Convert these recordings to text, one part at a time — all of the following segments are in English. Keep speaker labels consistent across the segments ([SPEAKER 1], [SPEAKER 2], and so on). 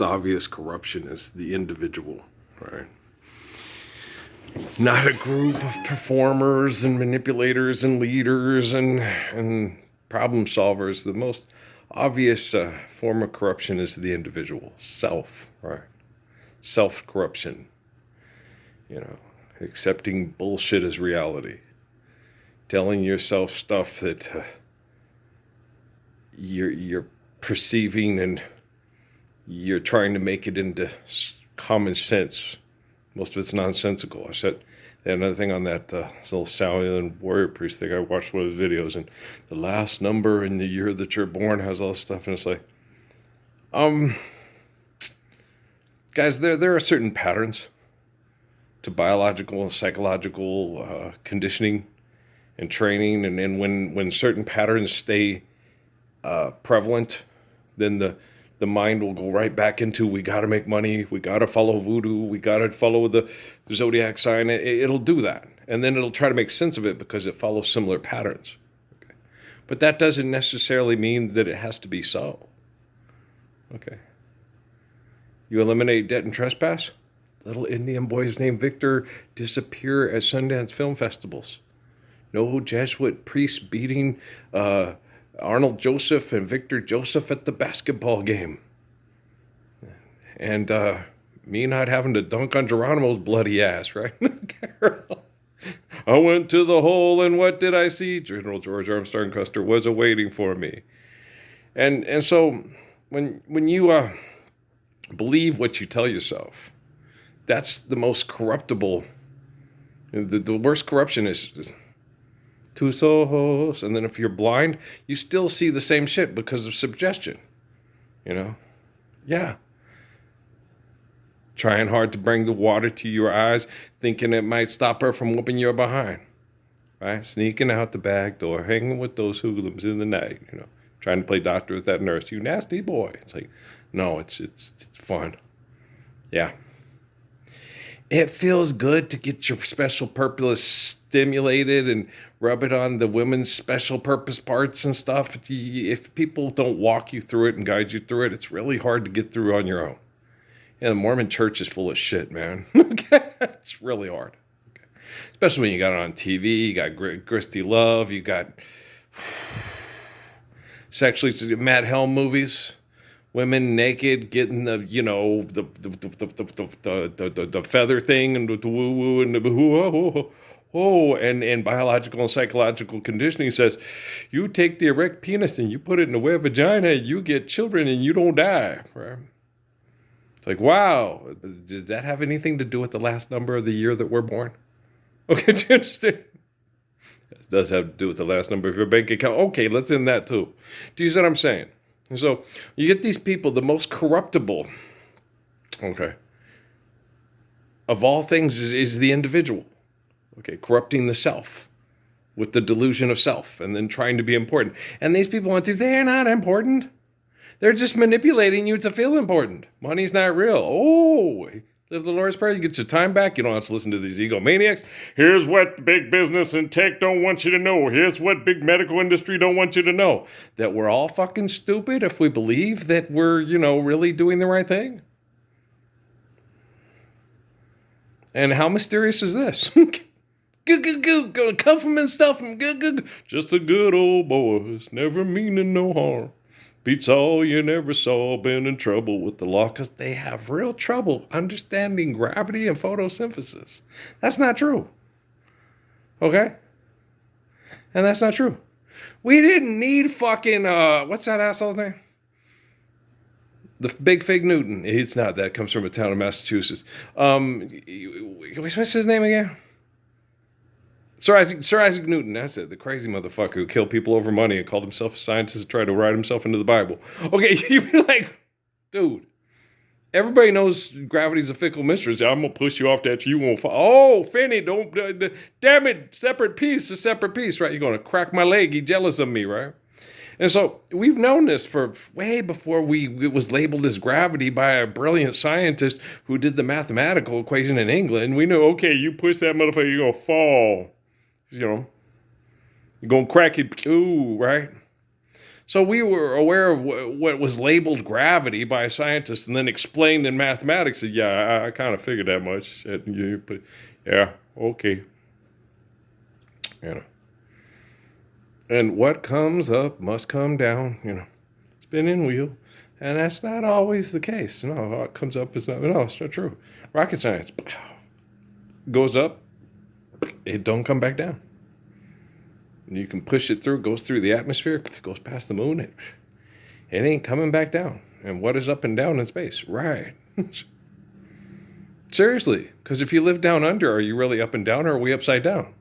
[SPEAKER 1] Obvious corruption is the individual, right? Not a group of performers and manipulators and leaders and problem solvers. The most obvious form of corruption is the individual, self, right? Self corruption, accepting bullshit as reality, telling yourself stuff that you're perceiving and you're trying to make it into common sense. Most of it's nonsensical. I said another thing on that little Salian warrior priest thing. I watched one of his videos, and the last number in the year that you're born has all this stuff, and it's like, guys, there are certain patterns to biological and psychological conditioning and training, and when certain patterns stay prevalent, then the mind will go right back into, we got to make money, we got to follow voodoo, we got to follow the zodiac sign. It'll do that. And then it'll try to make sense of it because it follows similar patterns. Okay. But that doesn't necessarily mean that it has to be so. Okay. You eliminate debt and trespass? Little Indian boys named Victor disappear at Sundance film festivals. No Jesuit priests beating Arnold Joseph and Victor Joseph at the basketball game. And me not having to dunk on Geronimo's bloody ass, right? I went to the hole and what did I see? General George Armstrong Custer was awaiting for me. And so when you believe what you tell yourself, that's the most corruptible. The worst corruption is two souls, and then if you're blind, you still see the same shit because of suggestion. Yeah. Trying hard to bring the water to your eyes, thinking it might stop her from whooping your behind. Right? Sneaking out the back door, hanging with those hoodlums in the night, trying to play doctor with that nurse. You nasty boy. It's like, no, it's fun. Yeah. It feels good to get your special purpose stimulated and rub it on the women's special purpose parts and stuff. If people don't walk you through it and guide you through it, it's really hard to get through on your own. Yeah, the Mormon church is full of shit, man. Okay, it's really hard. Okay. Especially when you got it on TV, you got Christy Love, you got sexually Matt Helm movies. Women naked, getting the feather thing and the woo woo and the woo and biological and psychological conditioning says, you take the erect penis and you put it in the wet vagina, you get children and you don't die. Right? It's like, wow, does that have anything to do with the last number of the year that we're born? Okay, do you understand? It does have to do with the last number of your bank account. Okay, let's end that too. Do you see what I'm saying? And so you get these people, the most corruptible, okay, of all things is the individual, okay, corrupting the self with the delusion of self and then trying to be important. And these people they're not important. They're just manipulating you to feel important. Money's not real. Oh, live the Lord's Prayer. You get your time back. You don't have to listen to these egomaniacs. Here's what big business and tech don't want you to know. Here's what big medical industry don't want you to know. That we're all fucking stupid if we believe that we're, really doing the right thing. And how mysterious is this? Gonna cuff 'em and stuff 'em. Just a good old boys, never meaning no harm. Beats all you never saw, been in trouble with the law, because they have real trouble understanding gravity and photosynthesis. That's not true. Okay? And that's not true. We didn't need fucking, what's that asshole's name? The Big Fig Newton. It's not that. It comes from a town in Massachusetts. What's his name again? Sir Isaac Newton, that's it. The crazy motherfucker who killed people over money and called himself a scientist and tried to write himself into the Bible. Okay, you'd be like, dude, everybody knows gravity's a fickle mistress. I'm going to push you off that you won't fall. Oh, Finney, don't, damn it, separate piece, right? You're going to crack my leg. He's jealous of me, right? And so we've known this for way before it was labeled as gravity by a brilliant scientist who did the mathematical equation in England. We knew, okay, you push that motherfucker, you're going to fall. You're going to crack it, ooh, right? So we were aware of what was labeled gravity by scientists and then explained in mathematics. That, yeah, I kind of figured that much. Yeah, okay. You know. And what comes up must come down, spinning wheel. And that's not always the case. No, what comes up is not, no, it's not true. Rocket science goes up, it don't come back down. You can push it through, goes through the atmosphere, goes past the moon, it ain't coming back down. And what is up and down in space? Right. Seriously, because if you live down under, are you really up and down, or are we upside down?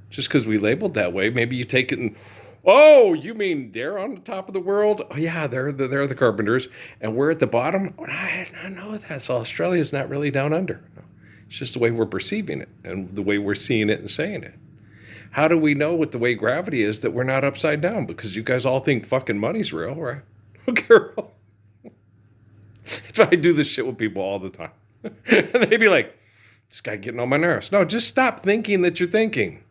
[SPEAKER 1] Just because we labeled that way, maybe you take it and, oh, you mean they're on the top of the world? Oh, yeah, they're the carpenters, and we're at the bottom? Oh, I did not know that. So Australia's not really down under. No, it's just the way we're perceiving it and the way we're seeing it and saying it. How do we know with the way gravity is that we're not upside down? Because you guys all think fucking money's real, right? Girl. So I do this shit with people all the time. And they'd be like, this guy getting on my nerves. No, just stop thinking that you're thinking.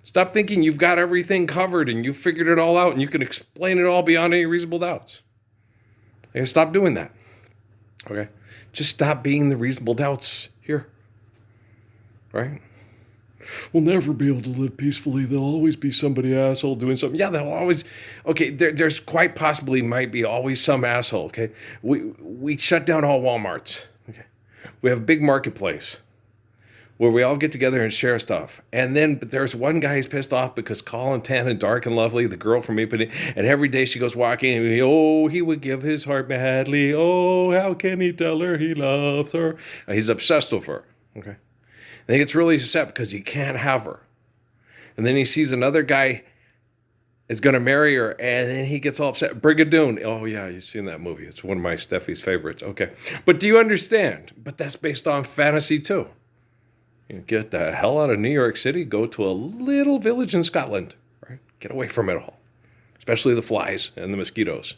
[SPEAKER 1] Stop thinking you've got everything covered and you've figured it all out and you can explain it all beyond any reasonable doubts. Okay, stop doing that. Okay? Just stop being the reasonable doubts here. Right? We'll never be able to live peacefully. There'll always be somebody asshole doing something. Yeah, they'll always. Okay, there's quite possibly might be always some asshole. Okay, we shut down all Walmarts. Okay, we have a big marketplace where we all get together and share stuff. And then but there's one guy who's pissed off because Colin Tan and Dark and Lovely, the girl from Ipanema, and every day she goes walking and he would give his heart madly. Oh, how can he tell her he loves her? He's obsessed with her. Okay. And he gets really upset because he can't have her. And then he sees another guy is going to marry her, and then he gets all upset. Brigadoon. Oh, yeah, you've seen that movie. It's one of my Steffi's favorites. Okay. But do you understand? But that's based on fantasy, too. You get the hell out of New York City, go to a little village in Scotland, right? Get away from it all, especially the flies and the mosquitoes.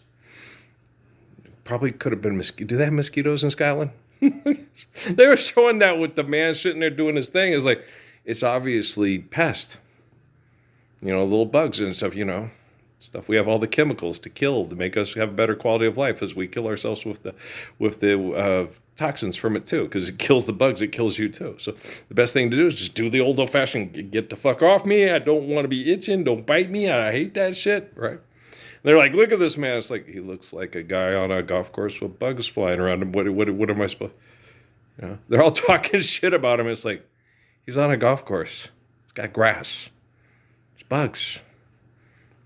[SPEAKER 1] Probably could have been mosquitoes. Do they have mosquitoes in Scotland? They were showing that with the man sitting there doing his thing. It's like, it's obviously pest. Little bugs and stuff, stuff. We have all the chemicals to kill to make us have a better quality of life as we kill ourselves with the toxins from it too, because it kills the bugs, it kills you too. So the best thing to do is just do the old fashioned, get the fuck off me. I don't want to be itching. Don't bite me. I hate that shit. Right. They're like, look at this man. It's like, he looks like a guy on a golf course with bugs flying around him. What am I supposed? They're all talking shit about him. It's like, he's on a golf course. It's got grass. It's bugs.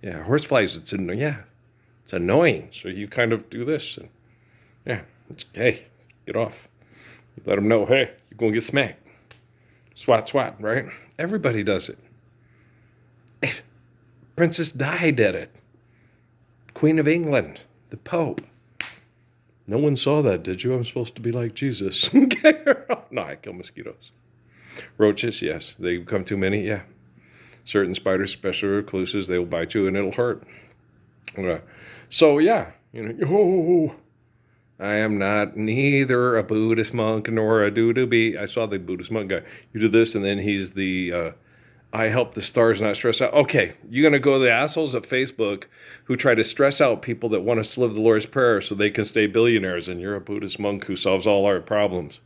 [SPEAKER 1] Yeah, horseflies. It's annoying. So you kind of do this, and hey, get off. You let them know, hey, you're gonna get smacked. Swat, right? Everybody does it. Princess Di did it. Queen of England, the Pope. No one saw that, did you? I'm supposed to be like Jesus. No, I kill mosquitoes. Roaches, yes. They become too many, yeah. Certain spiders, special recluses, they will bite you and it'll hurt. So, yeah. I am not neither a Buddhist monk nor a do-do-be. I saw the Buddhist monk guy. You do this, and then he's the... I help the stars not stress out. Okay, you're going to go to the assholes at Facebook who try to stress out people that want us to live the Lord's Prayer so they can stay billionaires, and you're a Buddhist monk who solves all our problems.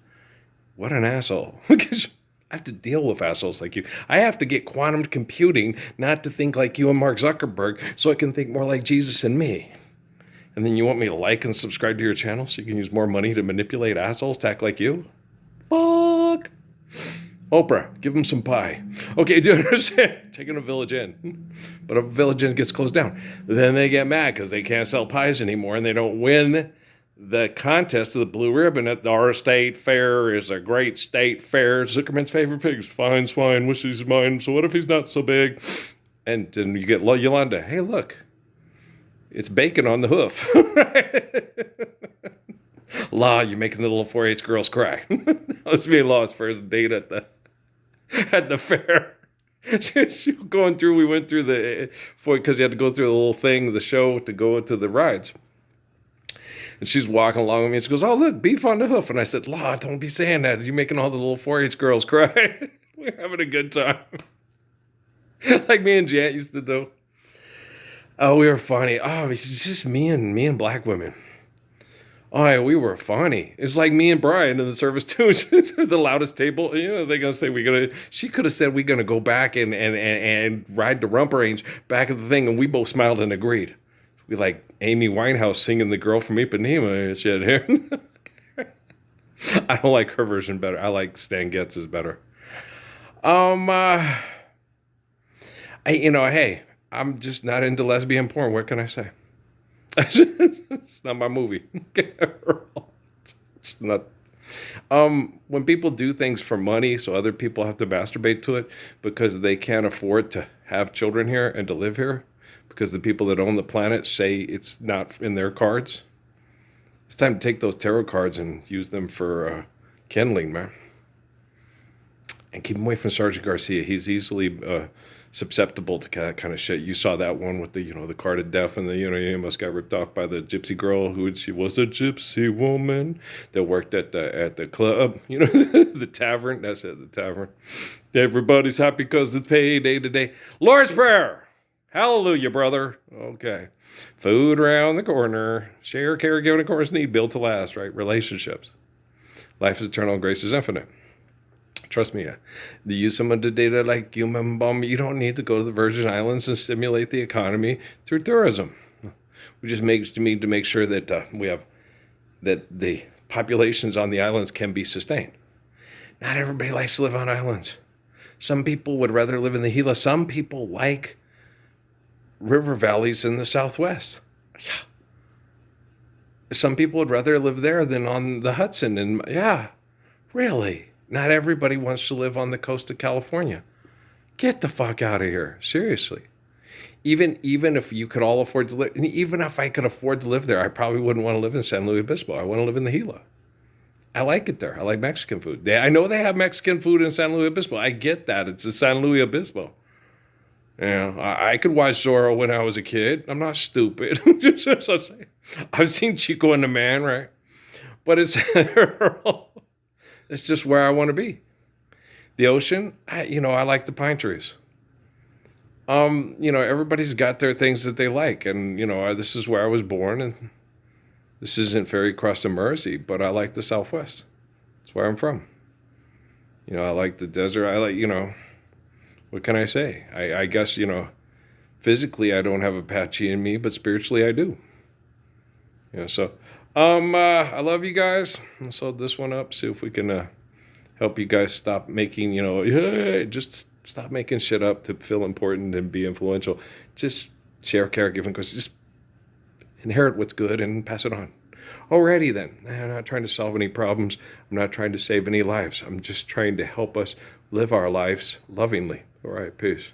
[SPEAKER 1] What an asshole. Because I have to deal with assholes like you. I have to get quantum computing not to think like you and Mark Zuckerberg so I can think more like Jesus and me. And then you want me to like and subscribe to your channel so you can use more money to manipulate assholes to act like you? Fuck. Oprah, give them some pie. Okay, do you understand? Taking a Village Inn. But a Village Inn gets closed down. Then they get mad because they can't sell pies anymore and they don't win the contest of the blue ribbon at our state fair is a great state fair. Zuckerman's favorite pigs. Fine swine, wishes he's mine. So what if he's not so big? And then you get Yolanda. Hey, look. It's bacon on the hoof. Law, you're making the little 4-H girls cry. That was me and Law's first date at the fair. She was going through, we went through because you had to go through the little thing, the show to go into the rides. And she's walking along with me and she goes, oh, look, beef on the hoof. And I said, Law, don't be saying that. You're making all the little 4-H girls cry. We're having a good time. Like me and Jan used to do. Oh, we were funny. Oh, it's just me and black women. Oh, yeah, we were funny. It's like me and Brian in the service too. The loudest table. You know, they're gonna say we're gonna. She could have said we're gonna go back and ride the rump range back at the thing, and we both smiled and agreed. We like Amy Winehouse singing "The Girl from Ipanema" and shit here. I don't like her version better. I like Stan Getz's better. Um, uh, hey, I'm just not into lesbian porn. What can I say? It's not my movie. It's not. When people do things for money, so other people have to masturbate to it because they can't afford to have children here and to live here, because the people that own the planet say it's not in their cards. It's time to take those tarot cards and use them for kindling, man. And keep him away from Sergeant Garcia. He's easily susceptible to that kind of shit. You saw that one with the, the card of death, and he almost got ripped off by the gypsy girl she was a gypsy woman that worked at the club, the tavern. That's it, the tavern. Everybody's happy because it's payday today. Lord's Prayer. Hallelujah, brother. Okay. Food around the corner. Share, care, giving, of course, need. Built to last, right? Relationships. Life is eternal, grace is infinite. Trust me, the use someone to data like you, you don't need to go to the Virgin Islands and stimulate the economy through tourism. We just need to make sure that that the populations on the islands can be sustained. Not everybody likes to live on islands. Some people would rather live in the Gila. Some people like river valleys in the Southwest. Yeah. Some people would rather live there than on the Hudson. And yeah, really. Not everybody wants to live on the coast of California. Get the fuck out of here. Seriously. Even if you could all afford to live, and even if I could afford to live there, I probably wouldn't want to live in San Luis Obispo. I want to live in the Gila. I like it there. I like Mexican food. I know they have Mexican food in San Luis Obispo. I get that. It's in San Luis Obispo. I could watch Zorro when I was a kid. I'm not stupid. I've seen Chico and the Man, right? But it's it's just where I want to be. The ocean, I like the pine trees. Everybody's got their things that they like, and this is where I was born, and this isn't Ferry Cross and Mersey, but I like the Southwest. It's where I'm from. I like the desert. I like, what can I say? I guess, physically I don't have Apache in me, but spiritually I do. So I love you guys. Let's hold this one up. See if we can help you guys stop making, just stop making shit up to feel important and be influential. Just share, care, give, and just inherit what's good and pass it on. Alrighty then. I'm not trying to solve any problems. I'm not trying to save any lives. I'm just trying to help us live our lives lovingly. All right, peace.